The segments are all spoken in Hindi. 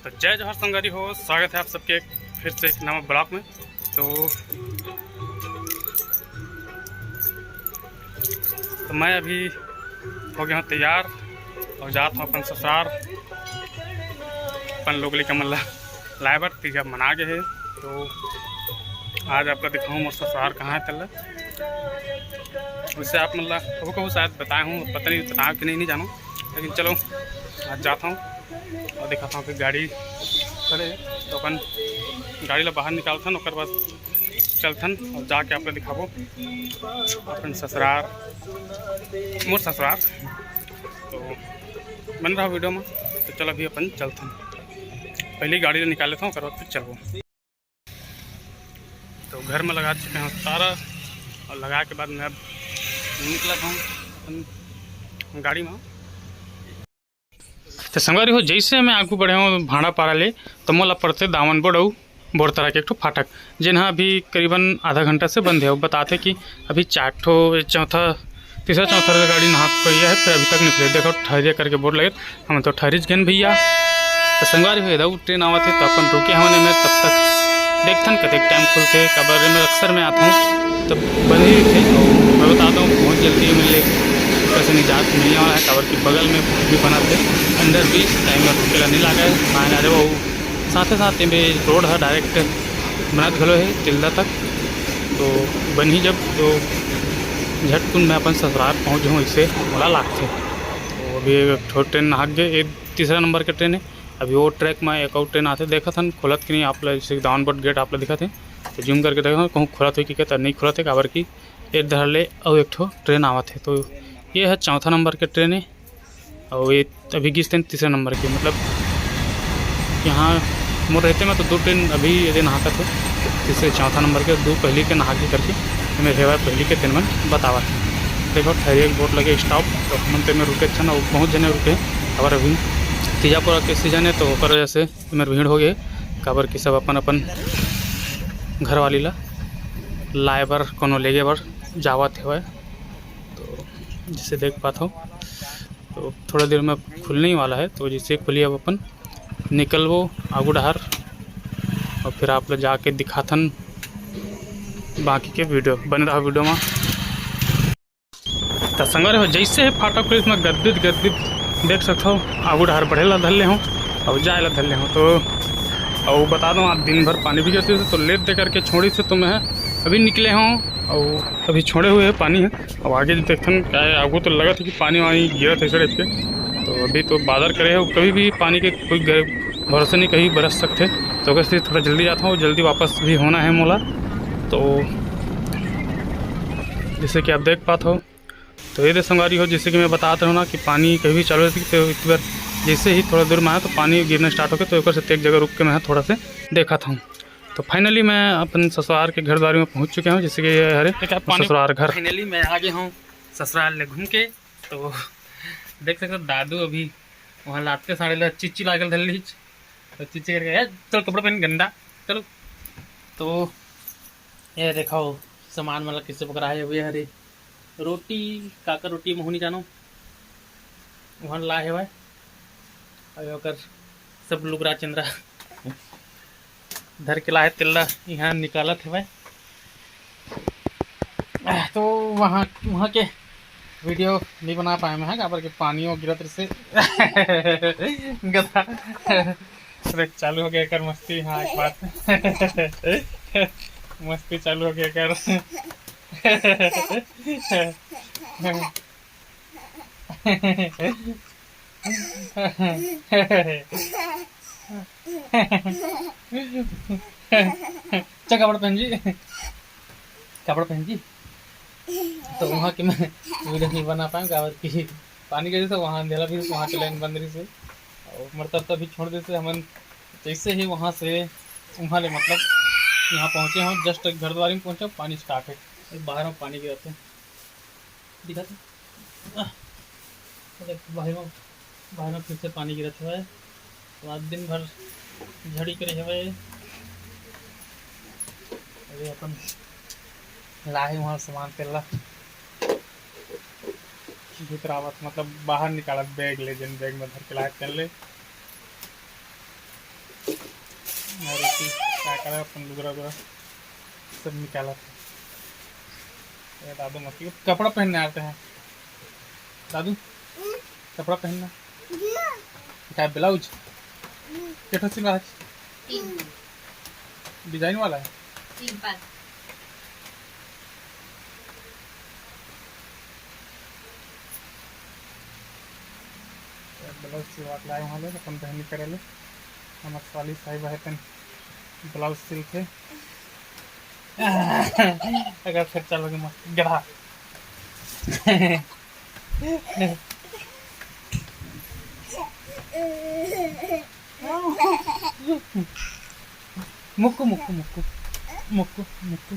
तो जय जवाहर संगवारी हो, स्वागत है आप सबके फिर से एक नवा ब्लॉग में। तो मैं अभी हो गया हूँ तैयार और जाता हूँ अपन ससुराल। अपन लोगली का मल्ला लाइबर तीजा मना गए है। तो आज आपका दिखाऊँ मोर ससुराल कहाँ है तल्ला। उससे आप मल्ला कबू कबू शायद बताए हूँ, पता नहीं बताया कि नहीं जानो, लेकिन चलो आज जाता हूँ और दिखाता हूँ कि गाड़ी खड़े तो अपन गाड़ी ला बाहर निकालथन, और बाद चलथन और जाके आप दिखाबो अपन ससुराल, मोर ससुराल। तो बन रहा वीडियो में। तो चलो अभी अपन चलथन, पहले गाड़ी ला निकाल लेता हूँ, बाद फिर चलबो। तो घर में लगा चुके हैं तारा, और लगा के बाद मैं अब निकला हूँ अपन गाड़ी में। तो संगवारी हो, जैसे मैं आगू बढ़े हूँ भाड़ा पारा ले, तो मोला पड़ते दामन बड़ऊ बोर तरह के एक ठो फाटक, जिन्हा अभी करीबन आधा घंटा से बंद है। वो बताते कि अभी तीसरा चौथा गाड़ी नहा गई है, फिर अभी तक निकले। देखो ठहरिए करके बोर्ड लगे, हम तो ठहरीज गए भैया। तो संगवारी हो इधर ट्रेन आवा थे, तो अपन रुके हमने में, तब तक देखथन कतेक टाइम खुलते। कबर में अक्सर मैं आता हूँ तो बंद ही थे। मैं बताता हूँ बहुत जल्दी मिले कैसे निजात मिलने वाला है। कबर के बगल में भी बनाते अंडर ब्रिज टाइमर रुकेला नहीं लगा है मान आ वो साथ साथ में रोड है डायरेक्ट बनत घलो है तिल्दा तक। तो बनी जब तो झटकुन मैं अपन ससुराल पहुँच जाऊँ, इससे बोला लागते। तो अभी एक ट्रेन नहा गए, एक तीसरा नंबर के ट्रेन है। अभी वो ट्रैक में एक और ट्रेन आते देखा था खोलत कि नहीं, आप जैसे डाउनबोर्ड गेट आप दिखा थे, तो जूम करके देखा कहूँ खुलत हो कि कहता नहीं खुलत है। काबर की एक धर ले और एक ठो ट्रेन आवा थे। तो ये है चौथा नंबर के ट्रेन है, और ये अभी गिसते तीसरे नंबर के। मतलब यहाँ मोर रहते में तो दो ट्रेन अभी ये नहाता थे, तीसरे चौथा नंबर के दो पहली के नहा के करके मेरे हेवा पहली के ट्रेन में बतावा थे। देखो ठहरिए बोर्ड लगे स्टॉप, तो हम पे में रुके थे ना, बहुत जने रुके। और अभी तीजापुरा के सीजन है, तो ओकर वजह से मेरे भीड़ हो गए। काबर की सब अपन अपन घर वाली ला लाए बर कोनो लेगे बर जावत है। तो जिसे देख पाता हूँ, तो थोड़ा देर में खुलने ही वाला है। तो जिससे खुली अब अपन निकलबो आगू डहर, और फिर आप लोग जाके दिखाथन बाकी के वीडियो बन रहा वीडियो में। तो संगवारी हो, जैसे है फाटक पुलिस में गद्दित देख सकते हो, आगू डहर बढ़ेला धल्ले हूँ और जाए ला धल्ले हूँ। तो और बता दूँ, आप दिन भर पानी भी गिरते थे, तो लेट दे करके छोड़ी से तो मैं अभी निकले हूँ और अभी छोड़े हुए है पानी है। अब आगे देखथन क्या है, आगू तो लगा था कि पानी वानी गिरा था सड़क पे। तो अभी तो बादल करे हो, कभी भी पानी के कोई भरोसे नहीं, कहीं बरस सकते। तो वैसे थोड़ा जल्दी जाता हूँ, जल्दी वापस भी होना है मोला। तो जैसे कि आप देख पाते हो, तो ये संगवारी हो, जैसे कि मैं बताता हूँ ना कि पानी कभी भी चालू रहती है। तो एक बार जैसे ही थोड़ा दूर में आया तो पानी गिरना स्टार्ट हो गया, तो एक से एक जगह रुक के मैं थोड़ा से देखा था। तो फाइनली मैं अपन ससुराल के घर द्वार में पहुँच चुके हूँ, जैसे कि ये हरे ससुराल घर। फाइनली मैं आ गया हूँ ससुराल ले घूम के। तो देख सकते दादू अभी वहाँ लाते साड़े ला चिच्ची लागल धल्ली, तो चिच्ची करके चलो कपड़ा पहन गंदा चलो। तो ये देखो सामान मतलब किससे पकड़ा है। हुए हरे रोटी काकर रोटी मोहनी जानो वहाँ लाए है और सब लुगरा चंद्रा धर के लाए तिल्ला यहाँ निकालत है। तो वहाँ के वीडियो नहीं बना पाए मैं, काबर के पानियों गिरत से गधा चालू हो गया कर मस्ती। हाँ एक बात मस्ती चालू हो गया कर चल कपड़ा पहन जी, कपड़ा पहन जी। तो वहाँ के मैं वीडियो नहीं बना पाए, काबर की पानी गिरे तो वहाँ अंधेरा भी, वहाँ के लाइन बंद रही से और मतलब तभी छोड़ देते हमन। जैसे ही वहाँ से वहाँ ले मतलब यहाँ पहुँचे हम, जस्ट घर द्वार में पहुँचे, पानी स्टार्ट है, बाहर में पानी गिरते हैं दिखाते बाहर में फिर से पानी गिरत हुआ है। तो आज दिन भर झड़ी करे हुए अरे अपन लाए वहाँ सामान तेला भीतर आवत, मतलब बाहर निकालत बैग ले, जिन बैग में धर के लाए चल ले। करे अपन लुगरा वुगरा सब निकाला। दादू मत कपड़ा पहनने आते हैं दादू, कपड़ा पहनना क्या ब्लाउज कैठो सिलवा डिजाइन वाला है सिंपल। ब्लाउज सिलवा के लाए वहाँ ले अपन पहनी करे ले हमारे साली साहिब है तन ब्लाउज सिल के अगर फिर चलोगे मत गधा मुक्कू मुक्कू मुक्कू मुक्कू मुक्कू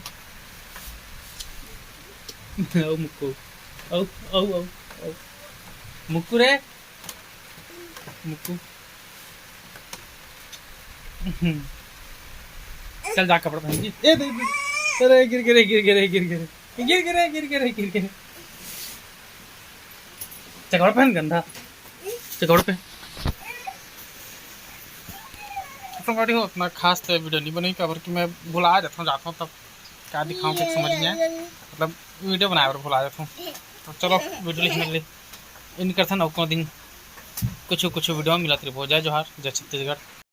ओ मुक्कू ओ ओ ओ ओ मुक्कू रे मुक्कू चल जा कपड़ा पहन ए दे अरे गिर गिरे गिर गिरे गिर गिरे गिर गिरे गिर गिरे गिर गिरे कपड़ा पहन गंदा कपड़ा पहन हो उतना खास तो वीडियो नहीं बनी कवर कि मैं भुला जाता हूँ जाता हूँ तब क्या दिखाऊँ कुछ समझ नहीं आए मतलब वीडियो बनाए और भुला जाता हूँ। तो चलो वीडियो लिखने के लिए इन करता ना दिन कुछ वीडियो मिला हो जाए जोहार जय छत्तीसगढ़।